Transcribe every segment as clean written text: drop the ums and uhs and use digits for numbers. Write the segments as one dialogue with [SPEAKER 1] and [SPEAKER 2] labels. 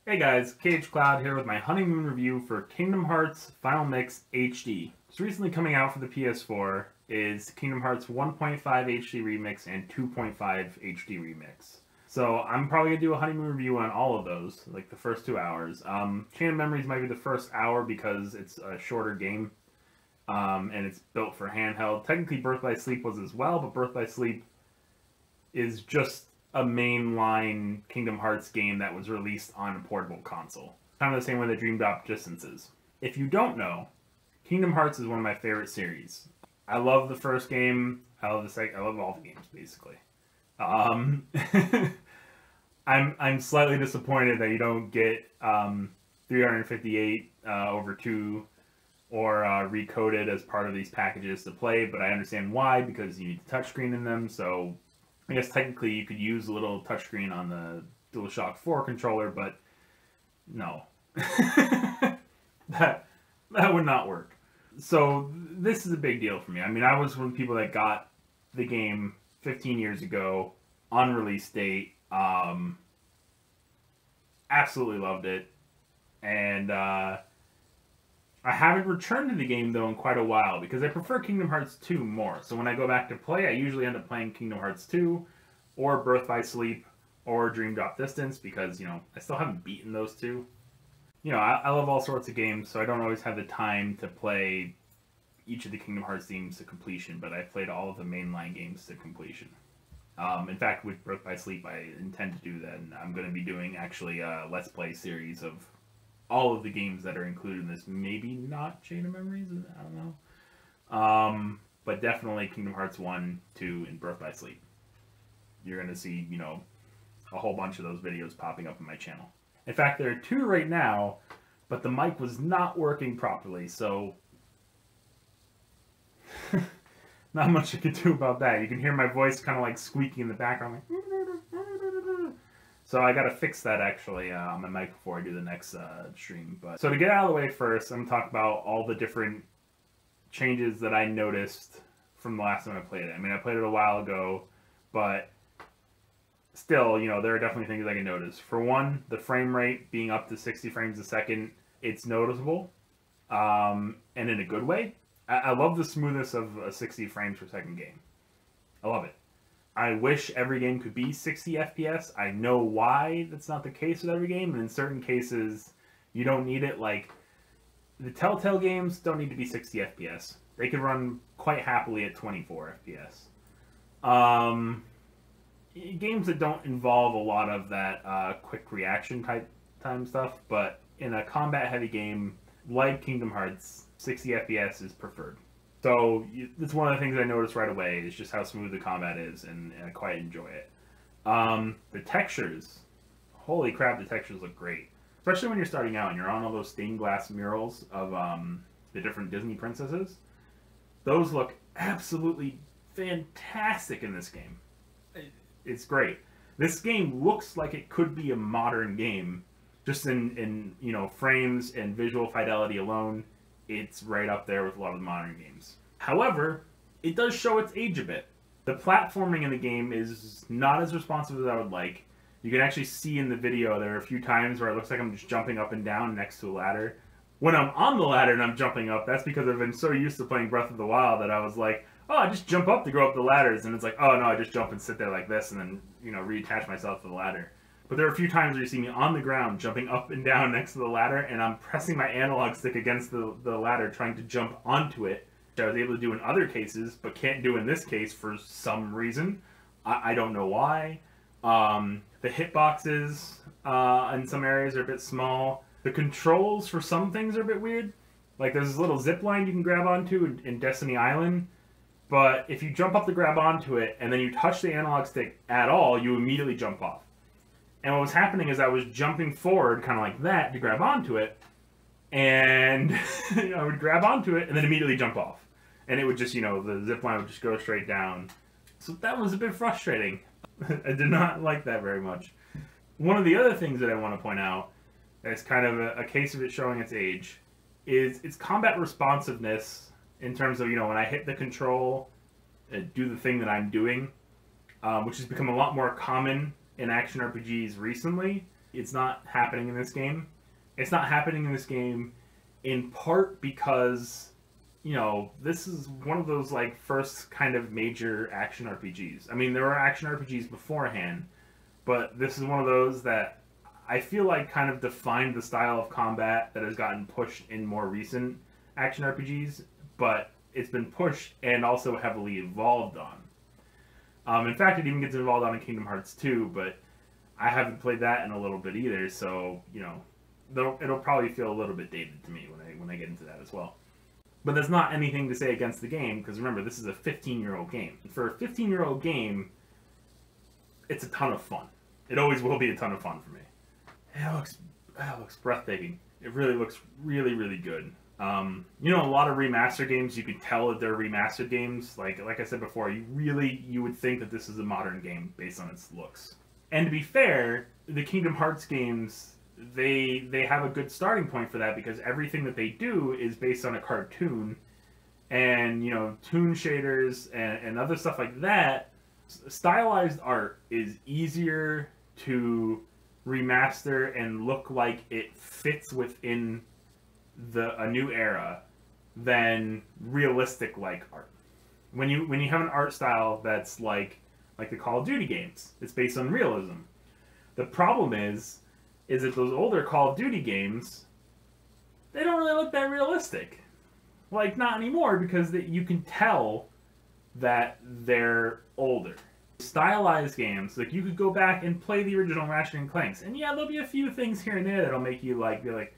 [SPEAKER 1] Hey guys, KHCloud here with my Honeymoon review for Kingdom Hearts Final Mix HD. It's recently coming out for the PS4 is Kingdom Hearts 1.5 HD Remix and 2.5 HD Remix. So I'm probably going to do a Honeymoon review on all of those, like the first 2 hours. Chain of Memories might be the first hour because it's a shorter game, and it's built for handheld. Technically Birth by Sleep was as well, but Birth by Sleep is just a mainline Kingdom Hearts game that was released on a portable console. Kind of the same way that Dream Drop Distance is. If you don't know, Kingdom Hearts is one of my favorite series. I love the first game. I love the second. I love all the games basically. I'm slightly disappointed that you don't get 358 over 2 or recoded as part of these packages to play, but I understand why, because you need the touchscreen in them. So I guess technically you could use a little touchscreen on the DualShock 4 controller, but no. that would not work. So this is a big deal for me. I mean, I was one of the people that got the game 15 years ago on release date. Absolutely loved it. And I haven't returned to the game, though, in quite a while, because I prefer Kingdom Hearts 2 more. So when I go back to play, I usually end up playing Kingdom Hearts 2, or Birth by Sleep, or Dream Drop Distance, because, you know, I still haven't beaten those two. You know, I love all sorts of games, so I don't always have the time to play each of the Kingdom Hearts themes to completion, but I've played all of the mainline games to completion. In fact, with Birth by Sleep, I intend to do that, and I'm going to be doing, actually, a Let's Play series of all of the games that are included in this. Maybe not Chain of Memories, I don't know. But definitely Kingdom Hearts 1, 2, and Birth by Sleep. You're going to see, you know, a whole bunch of those videos popping up on my channel. In fact, there are 2 right now, but the mic was not working properly, so not much I could do about that. You can hear my voice kind of like squeaking in the background, like... So I gotta fix that actually on my mic before I do the next stream. But so to get out of the way first, I'm gonna talk about all the different changes that I noticed from the last time I played it. I mean, I played it a while ago, but still, you know, there are definitely things I can notice. For one, the frame rate being up to 60 frames a second, it's noticeable, and in a good way. I love the smoothness of a 60 frames per second game. I love it. I wish every game could be 60 FPS. I know why that's not the case with every game, and in certain cases, you don't need it. Like, the Telltale games don't need to be 60 FPS. They could run quite happily at 24 FPS. Games that don't involve a lot of that quick reaction type time stuff, but in a combat-heavy game like Kingdom Hearts, 60 FPS is preferred. So it's one of the things I noticed right away is just how smooth the combat is, and I quite enjoy it. The textures, holy crap, the textures look great. Especially when you're starting out and you're on all those stained glass murals of the different Disney princesses. Those look absolutely fantastic in this game. It's great. This game looks like it could be a modern game, just in you know, frames and visual fidelity alone. It's right up there with a lot of the modern games. However, it does show its age a bit. The platforming in the game is not as responsive as I would like. You can actually see in the video there are a few times where it looks like I'm just jumping up and down next to a ladder. When I'm on the ladder and I'm jumping up, that's because I've been so used to playing Breath of the Wild that I was like, oh, I just jump up to go up the ladders, and it's like, oh no, I just jump and sit there like this and then, you know, reattach myself to the ladder. But there are a few times where you see me on the ground, jumping up and down next to the ladder, and I'm pressing my analog stick against the ladder, trying to jump onto it, which I was able to do in other cases, but can't do in this case for some reason. I don't know why. The hitboxes in some areas are a bit small. The controls for some things are a bit weird. Like, there's this little zip line you can grab onto in Destiny Island, but if you jump up to grab onto it, and then you touch the analog stick at all, you immediately jump off. And what was happening is I was jumping forward, kind of like that, to grab onto it, and I would grab onto it and then immediately jump off. And it would just, you know, the zip line would just go straight down. So that was a bit frustrating. I did not like that very much. One of the other things that I want to point out, as kind of a case of it showing its age, is its combat responsiveness in terms of, you know, when I hit the control, do the thing that I'm doing, which has become a lot more common in action RPGs recently. It's not happening in this game. It's not happening in this game in part because, you know, this is one of those like first kind of major action RPGs. I mean, there were action RPGs beforehand, but this is one of those that I feel like kind of defined the style of combat that has gotten pushed in more recent action RPGs, but it's been pushed and also heavily evolved on. In fact, it even gets involved on in Kingdom Hearts 2, but I haven't played that in a little bit either, so, you know, it'll probably feel a little bit dated to me when I get into that as well. But that's not anything to say against the game, because remember, this is a 15-year-old game. For a 15-year-old game, it's a ton of fun. It always will be a ton of fun for me. It looks breathtaking. It really looks really, really good. You know, a lot of remastered games, you can tell that they're remastered games. Like I said before, you would think that this is a modern game based on its looks. And to be fair, the Kingdom Hearts games, they have a good starting point for that, because everything that they do is based on a cartoon, and, you know, toon shaders and other stuff like that. Stylized art is easier to remaster and look like it fits within a new era than realistic like art. When you have an art style that's like the Call of Duty games, it's based on realism. The problem is that those older Call of Duty games, they don't really look that realistic. Like, not anymore, because you can tell that they're older. Stylized games, like, you could go back and play the original Ratchet and Clanks, and yeah, there'll be a few things here and there that'll make you be like,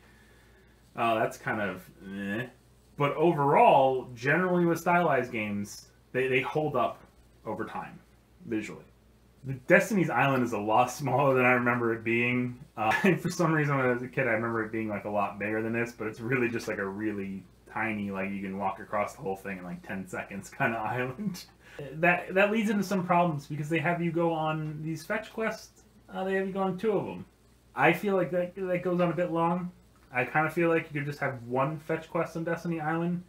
[SPEAKER 1] oh, that's kind of eh. But overall, generally with stylized games, they hold up over time, visually. The Destiny's Island is a lot smaller than I remember it being. And for some reason, when I was a kid, I remember it being like a lot bigger than this, but it's really just like a really tiny, like, you can walk across the whole thing in like 10 seconds kind of island. That leads into some problems, because they have you go on these fetch quests. They have you go on 2 of them. I feel like that goes on a bit long. I kind of feel like you could just have one fetch quest on Destiny Island.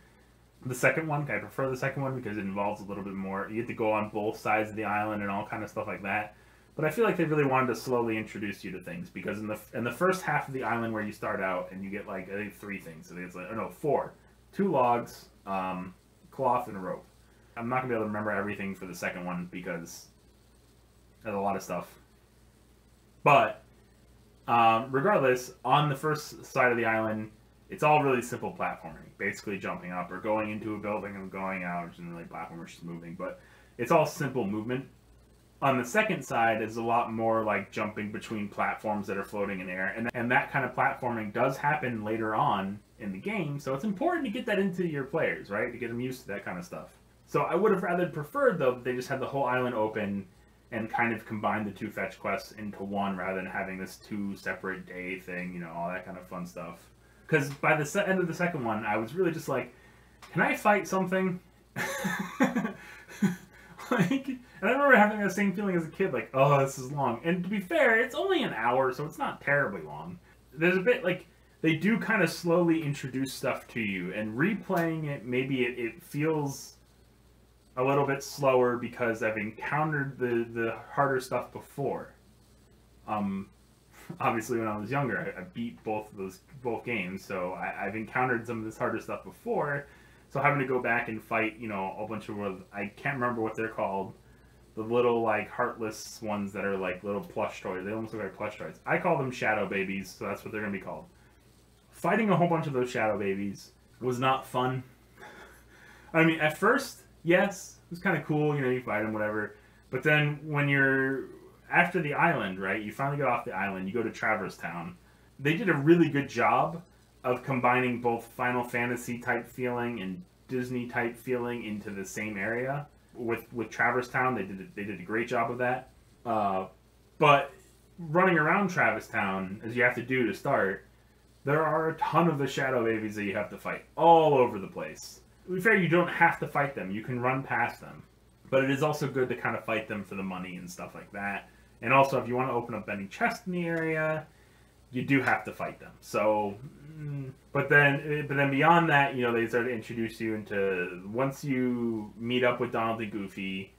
[SPEAKER 1] The second one, I prefer the second one because it involves a little bit more. You get to go on both sides of the island and all kind of stuff like that. But I feel like they really wanted to slowly introduce you to things, because in the first half of the island where you start out, and you get like, I think 3 things. So it's like, oh no, 4. 2 logs, cloth, and a rope. I'm not gonna be able to remember everything for the second one because there's a lot of stuff. But regardless, on the first side of the island, it's all really simple platforming, basically jumping up or going into a building and going out, and like platformers just moving. But it's all simple movement. On the second side is a lot more like jumping between platforms that are floating in air, and that kind of platforming does happen later on in the game. So it's important to get that into your players, right? To get them used to that kind of stuff. So I would have rather preferred, though, that they just had the whole island open and kind of combine the 2 fetch quests into one, rather than having this 2 separate day thing, you know, all that kind of fun stuff. Because by the end of the second one, I was really just like, can I fight something? Like, and I remember having that same feeling as a kid, like, oh, this is long. And to be fair, it's only an hour, so it's not terribly long. There's a bit, like, they do kind of slowly introduce stuff to you, and replaying it, maybe it feels a little bit slower because I've encountered the harder stuff before. Obviously, when I was younger, I beat both games, so I've encountered some of this harder stuff before. So having to go back and fight, you know, a bunch of, I can't remember what they're called, the little like heartless ones that are like little plush toys. They almost look like plush toys. I call them shadow babies, so that's what they're gonna be called. Fighting a whole bunch of those shadow babies was not fun. I mean, at first, yes, it was kind of cool, you know, you fight them, whatever. But then when you're after the island, right, you finally get off the island, you go to Traverse Town. They did a really good job of combining both Final Fantasy type feeling and Disney type feeling into the same area. With Traverse Town, they did a great job of that. But running around Traverse Town, as you have to do to start, there are a ton of the shadow babies that you have to fight all over the place. To be fair, you don't have to fight them. You can run past them. But it is also good to kind of fight them for the money and stuff like that. And also, if you want to open up any chest in the area, you do have to fight them. So, but then beyond that, you know, they start to introduce you into, once you meet up with Donald and Goofy,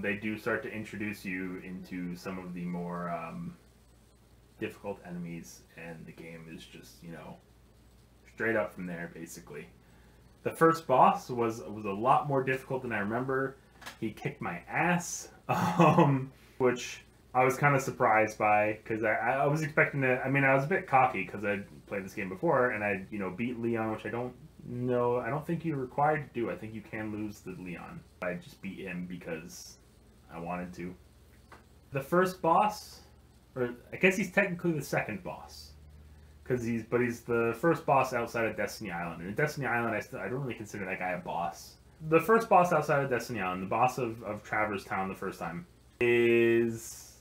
[SPEAKER 1] they do start to introduce you into some of the more difficult enemies, and the game is just, you know, straight up from there, basically. The first boss was a lot more difficult than I remember. He kicked my ass, which I was kind of surprised by, because I was expecting to, I mean, I was a bit cocky because I'd played this game before, and I'd, you know, beat Leon, which I don't think you're required to do. I think you can lose the Leon. I just beat him because I wanted to. The first boss, or I guess he's technically the second boss, because he's the first boss outside of Destiny Island. And in Destiny Island, I don't really consider that guy a boss. The first boss outside of Destiny Island, the boss of Traverse Town the first time, is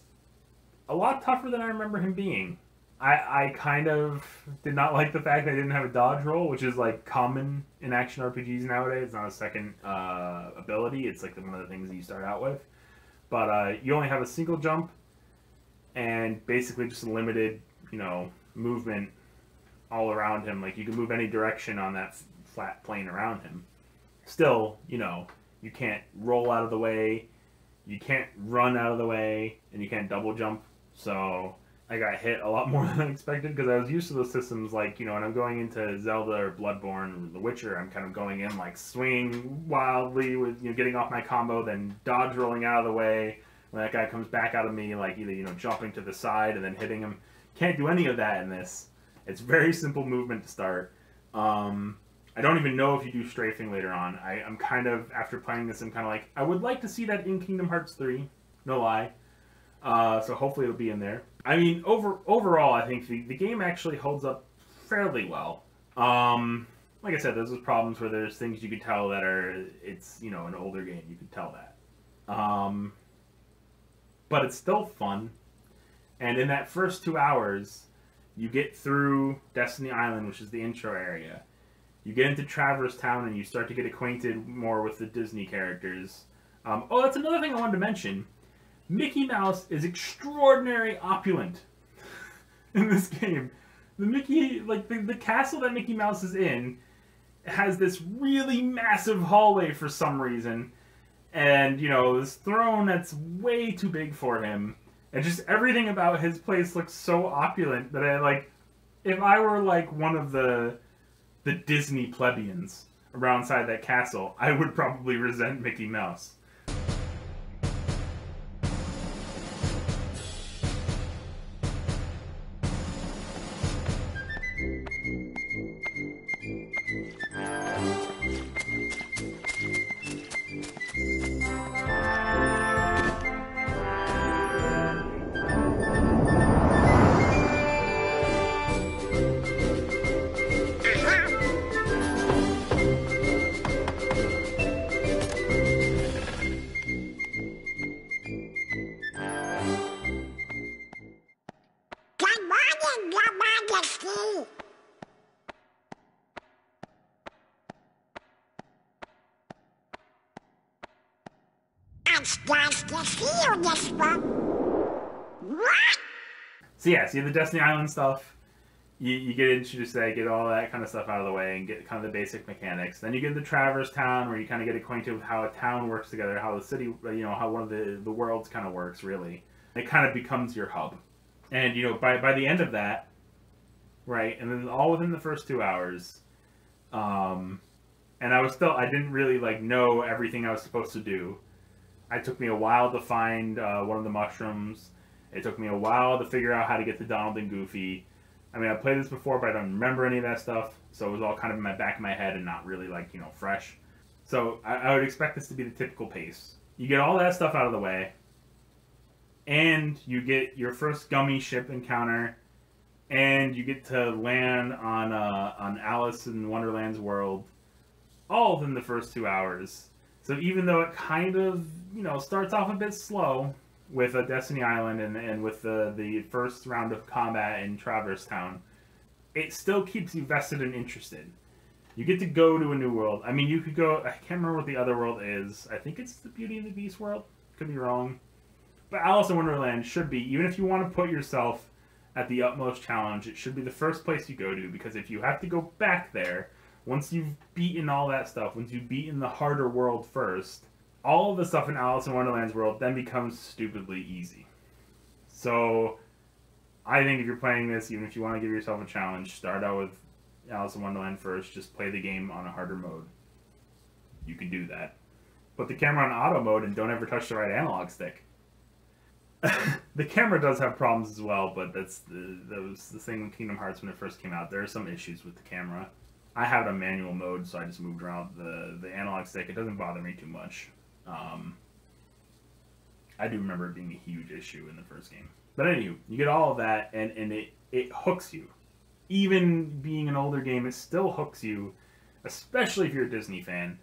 [SPEAKER 1] a lot tougher than I remember him being. I kind of did not like the fact that I didn't have a dodge roll, which is like common in action RPGs nowadays. It's not a second ability. It's like one of the things that you start out with. But you only have a single jump and basically just limited, you know, movement all around him. Like, you can move any direction on that flat plane around him. Still, you know, you can't roll out of the way, you can't run out of the way, and you can't double jump. So I got hit a lot more than I expected, because I was used to those systems, like, you know, when I'm going into Zelda or Bloodborne or The Witcher, I'm kind of going in, like, swinging wildly with, you know, getting off my combo, then dodge rolling out of the way. When that guy comes back out of me, like, either, you know, jumping to the side and then hitting him. Can't do any of that in this. It's very simple movement to start. I don't even know if you do strafing later on. I'm kind of, after playing this, I'm kind of like, I would like to see that in Kingdom Hearts 3. No lie. So hopefully it'll be in there. I mean, overall, I think the game actually holds up fairly well. Like I said, there's those problems where there's things you could tell that it's, you know, an older game. You could tell that. But it's still fun. And in that first 2 hours, you get through Destiny Island, which is the intro area. You get into Traverse Town, and you start to get acquainted more with the Disney characters. Oh, that's another thing I wanted to mention. Mickey Mouse is extraordinarily opulent in this game. The castle that Mickey Mouse is in has this really massive hallway for some reason. And, you know, this throne that's way too big for him. And just everything about his place looks so opulent that if I were like one of the Disney plebeians around inside that castle, I would probably resent Mickey Mouse. So yeah, see the Destiny Island stuff, you get introduced to that, get all that kind of stuff out of the way, and get kind of the basic mechanics. Then you get to Traverse Town, where you kind of get acquainted with how a town works together, how the city, you know, how one of the worlds kind of works, really. It kind of becomes your hub. And, you know, by the end of that, right, and then all within the first 2 hours, and I didn't really, like, know everything I was supposed to do. It took me a while to find one of the mushrooms. It took me a while to figure out how to get to Donald and Goofy. I mean, I played this before, but I don't remember any of that stuff, so it was all kind of in my back of my head and not really, like, you know, fresh. So I would expect this to be the typical pace. You get all that stuff out of the way, and you get your first gummy ship encounter, and you get to land on Alice in Wonderland's world, all within the first 2 hours. So even though it kind of, you know, starts off a bit slow with a Destiny Island and with the first round of combat in Traverse Town, it still keeps you vested and interested. You get to go to a new world. I mean, you could go, I can't remember what the other world is. I think it's the Beauty and the Beast world. Could be wrong. But Alice in Wonderland should be, even if you want to put yourself at the utmost challenge, it should be the first place you go to, because if you have to go back there, once you've beaten all that stuff, once you've beaten the harder world first, all of the stuff in Alice in Wonderland's world then becomes stupidly easy. So I think if you're playing this, even if you want to give yourself a challenge, start out with Alice in Wonderland first. Just play the game on a harder mode. You can do that. Put the camera on auto mode and don't ever touch the right analog stick. The camera does have problems as well, but that was the thing with Kingdom Hearts when it first came out. There are some issues with the camera. I have it on manual mode, so I just moved around the analog stick. It doesn't bother me too much. I do remember it being a huge issue in the first game. But anyway, you get all of that, and it hooks you. Even being an older game, it still hooks you, especially if you're a Disney fan.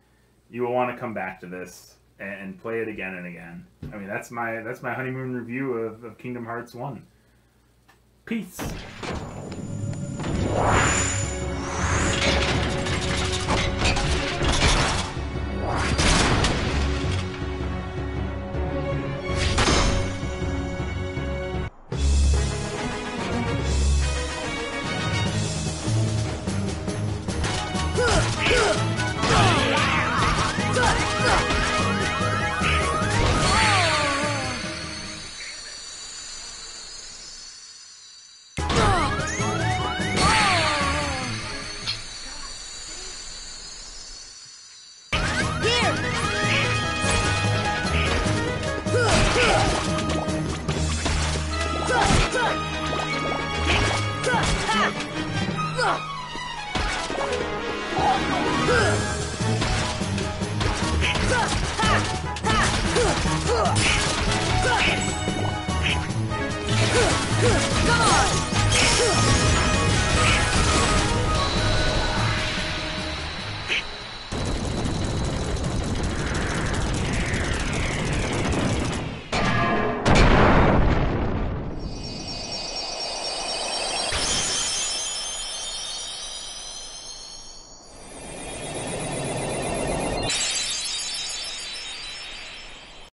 [SPEAKER 1] You will want to come back to this and play it again and again. I mean, that's my honeymoon review of Kingdom Hearts 1. Peace.
[SPEAKER 2] Come on!